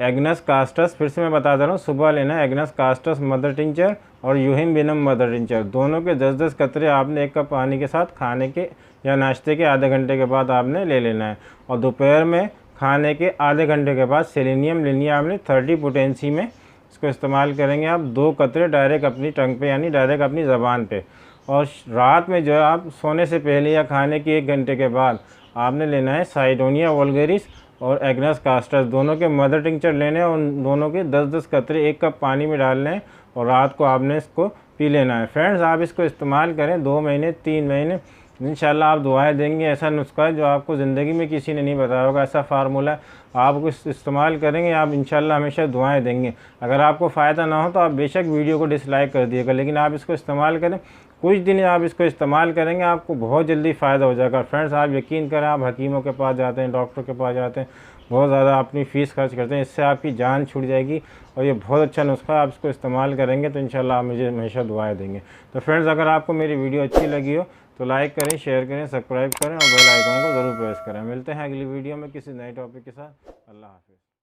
Agnus castus, फिर से मैं बता दे रहा हूँ, सुबह लेना है एग्नस कास्टस मदर टिंचर और यूहिम बिनम मदर टिंचर, दोनों के 10-10 कतरे आपने 1 कप पानी के साथ खाने के या नाश्ते के आधे घंटे के बाद आपने ले लेना है। और दोपहर में खाने के आधे घंटे के बाद सेलेनियम लेनी है आपने 30 पोटेंसी में, इसको इस्तेमाल करेंगे आप 2 कतरे डायरेक्ट अपनी टंग पे यानी डायरेक्ट अपनी ज़बान पे। और रात में जो है आप सोने से पहले या खाने के 1 घंटे के बाद आपने लेना है साइडोनिया वल्गेरिस और एग्नस कास्टस, दोनों के मदर टिंचर लेने हैं और दोनों के 10-10 कतरे 1 कप पानी में डालने हैं और रात को आपने इसको पी लेना है। फ्रेंड्स आप इसको इस्तेमाल करें 2 महीने 3 महीने, इंशाल्लाह आप दुआएं देंगे। ऐसा नुस्खा है जो आपको ज़िंदगी में किसी ने नहीं बताया होगा, ऐसा फार्मूला है, आप उसको इस्तेमाल करेंगे आप इंशाल्लाह हमेशा दुआएं देंगे। अगर आपको फ़ायदा ना हो तो आप बेशक वीडियो को डिसलाइक कर दिएगा, लेकिन आप इसको इस्तेमाल करें, कुछ दिन आप इसको इस्तेमाल करेंगे आपको बहुत जल्दी फ़ायदा हो जाएगा। फ्रेंड्स आप यकीन करें, आप हकीमों के पास जाते हैं, डॉक्टर के पास जाते हैं, बहुत ज़्यादा अपनी फ़ीस खर्च करते हैं, इससे आपकी जान छूट जाएगी और ये बहुत अच्छा नुस्खा है। आप इसको इस्तेमाल करेंगे तो इंशाल्लाह आप मुझे हमेशा दुआएं देंगे। तो फ्रेंड्स अगर आपको मेरी वीडियो अच्छी लगी हो तो लाइक करें, शेयर करें, सब्सक्राइब करें और बेल आइकन को ज़रूर प्रेस करें। मिलते हैं अगली वीडियो में किसी नए टॉपिक के साथ। अल्लाह हाफ़िज़।